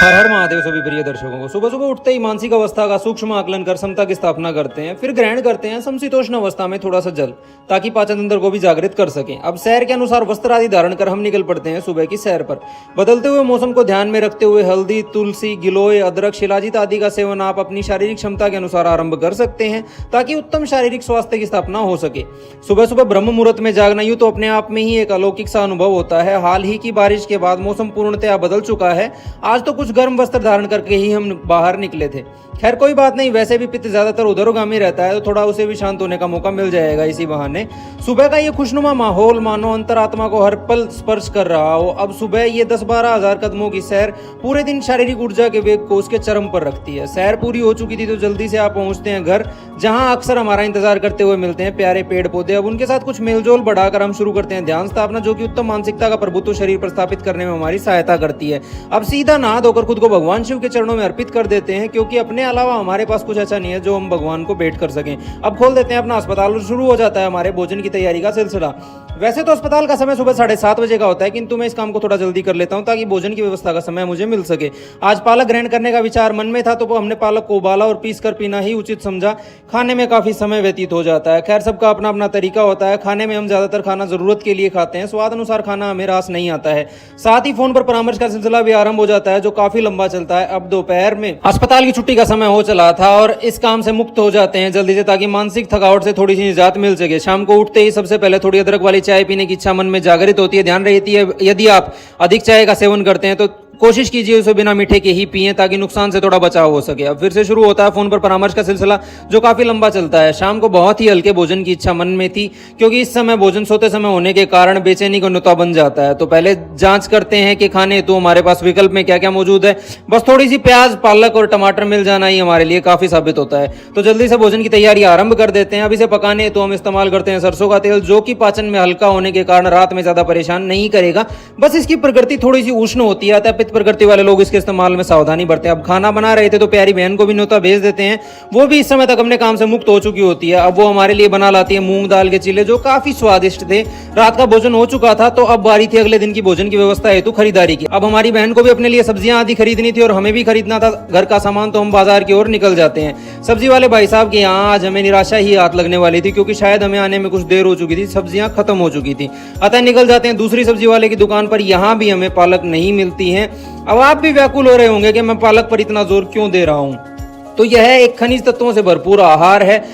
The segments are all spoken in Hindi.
हर हर महादेव सभी प्रिय दर्शकों को सुबह सुबह उठते ही मानसिक अवस्था का सूक्ष्म आकलन कर समता की स्थापना करते हैं, फिर ग्रहण करते हैं समशीतोष्ण अवस्था में थोड़ा सा जल, ताकि पाचन तंत्र को भी जागृत कर सकें। अब सैर के अनुसार वस्त्र आदि धारण कर हम निकल पड़ते हैं सुबह की सैर पर। बदलते हुए मौसम को ध्यान में रखते हुए हल्दी, तुलसी, गिलोय, अदरक, शिलाजीत आदि का सेवन आप अपनी शारीरिक क्षमता के अनुसार आरंभ कर सकते हैं, ताकि उत्तम शारीरिक स्वास्थ्य की स्थापना हो सके। सुबह सुबह ब्रह्म मुहूर्त में जागना यूं तो अपने आप में ही एक अलौकिक सा अनुभव होता है। हाल ही की बारिश के बाद मौसम पूर्णतया बदल चुका है। आज तो कुछ गर्म वस्त्र धारण करके ही हम बाहर निकले थे। खैर कोई बात नहीं, वैसे भी पित्त ज्यादातर उधरोगामी रहता है, तो थोड़ा उसे भी शांत होने का मौका मिल जाएगा इसी बहाने। सुबह का ये खुशनुमा माहौल मानो अंतरात्मा को हर पल स्पर्श कर रहा हो। अब सुबह ये 10-12 हजार कदमों की सैर पूरे दिन शारीरिक ऊर्जा के वेग को उसके चरम पर रखती है। सैर पूरी हो चुकी थी तो जल्दी से आप पहुंचते हैं घर, जहां अक्सर हमारा इंतजार करते हुए मिलते हैं प्यारे पेड़ पौधे। अब उनके साथ कुछ मेलजोल बढ़ाकर हम शुरू करते हैं ध्यान स्थापना, जो कि उत्तम मानसिकता का प्रभुत्व शरीर पर स्थापित करने में हमारी सहायता करती है। अब सीधा नहा धोकर खुद को भगवान शिव के चरणों में अर्पित कर देते हैं, क्योंकि अपने अलावा हमारे पास कुछ ऐसा नहीं है जो हम भगवान को भेंट कर सकें। अब खोल देते हैं अपना अस्पताल और शुरू हो जाता है हमारे भोजन की तैयारी का सिलसिला। वैसे तो अस्पताल का समय सुबह 7:30 बजे का होता है, किंतु मैं इस काम को थोड़ा जल्दी कर लेता हूं ताकि भोजन की व्यवस्था का समय मुझे मिल सके। आज पालक ग्रहण करने का विचार मन में था, तो हमने पालक को उबाला और पीस कर पीना ही उचित समझा। खाने में काफी समय व्यतीत हो जाता है। खैर सबका अपना अपना तरीका होता है। खाने में हम ज्यादातर खाना जरूरत के लिए खाते हैं, स्वाद अनुसार खाना हमें रास नहीं आता है। साथ ही फोन पर परामर्श का सिलसिला भी आरंभ हो जाता है, जो काफी लंबा चलता है। अब दोपहर में अस्पताल की छुट्टी का समय हो चला था और इस काम से मुक्त हो जाते हैं जल्दी से, ताकि मानसिक थकावट से थोड़ी सी निजात मिल सके। शाम को उठते ही सबसे पहले थोड़ी अदरक वाली चाय पीने की इच्छा मन में जागृत होती है। ध्यान रहती है यदि आप अधिक चाय का सेवन करते हैं तो कोशिश कीजिए उसे बिना मीठे के ही पिएं, ताकि नुकसान से थोड़ा बचाव हो सके। अब फिर से शुरू होता है फोन पर परामर्श का सिलसिला, जो काफी लंबा चलता है। शाम को बहुत ही हल्के भोजन की इच्छा मन में थी, क्योंकि इस समय भोजन सोते समय होने के कारण बेचैनी का नुता बन जाता है। तो पहले जांच करते हैं कि खाने तो हमारे पास विकल्प में क्या क्या मौजूद है। बस थोड़ी सी प्याज, पालक और टमाटर मिल जाना ही हमारे लिए काफी साबित होता है। तो जल्दी से भोजन की तैयारी आरंभ कर देते हैं। अब इसे पकाने तो हम इस्तेमाल करते हैं सरसों का तेल, जो कि पाचन में हल्का होने के कारण रात में ज्यादा परेशान नहीं करेगा। बस इसकी प्रकृति थोड़ी सी उष्ण होती है, अतः पित्त प्रकृति वाले लोग के इस्तेमाल में सावधानी बरतें। अब खाना बना रहे थे तो प्यारी बहन को भी न्योता भेज देते हैं। वो भी इस समय तक अपने काम से मुक्त हो चुकी होती है। अब वो हमारे लिए बना लाती है मूंग दाल के चीले, जो काफी स्वादिष्ट थे। रात का भोजन हो चुका था, तो अब बारी थी अगले दिन की भोजन की व्यवस्था हेतु खरीदारी की। अब हमारी बहन को भी अपने लिए सब्जियां आदि खरीदनी थी और हमें भी खरीदना था घर का सामान, तो हम बाजार की ओर निकल जाते हैं। सब्जी वाले भाई साहब के यहाँ आज हमें निराशा ही हाथ लगने वाली थी, क्योंकि शायद हमें आने में कुछ देर हो चुकी थी, सब्जियां खत्म हो चुकी थी। अतः निकल जाते हैं दूसरी सब्जी वाले की दुकान पर। यहाँ भी हमें पालक नहीं मिलती है। अब आप भी व्याकुल हो रहे होंगे कि मैं पालक पर इतना जोर क्यों दे रहा हूं। तो यह एक खनिज तत्वों से भरपूर आहार है।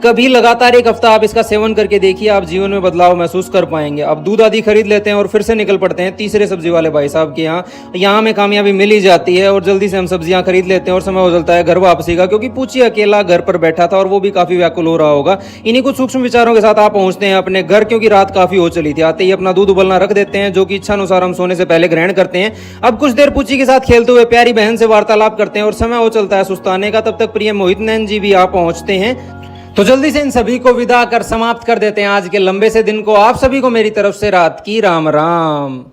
कभी लगातार एक हफ्ता आप इसका सेवन करके देखिए, आप जीवन में बदलाव महसूस कर पाएंगे। अब दूध आदि खरीद लेते हैं और फिर से निकल पड़ते हैं तीसरे सब्जी वाले भाई साहब के यहाँ। यहाँ हमें कामयाबी मिल ही जाती है और जल्दी से हम सब्जियां खरीद लेते हैं और समय हो जाता है घर वापसी का, क्योंकि पूछी अकेला घर पर बैठा था और वो भी काफी व्याकुल हो रहा होगा। इन्हीं कुछ सूक्ष्म विचारों के साथ आप पहुंचते हैं अपने घर, क्योंकि रात काफी हो चली थी। आते ही अपना दूध उबलना रख देते हैं, जो कि इच्छा अनुसार हम सोने से पहले ग्रहण करते हैं। अब कुछ देर पूछी के साथ खेलते हुए प्यारी बहन से वार्तालाप करते हैं और समय हो चलता है सुस्ताने का। तब तक प्रिय मोहित नैन जी भी आप पहुंचते हैं। तो जल्दी से इन सभी को विदा कर समाप्त कर देते हैं आज के लंबे से दिन को। आप सभी को मेरी तरफ से रात की राम राम।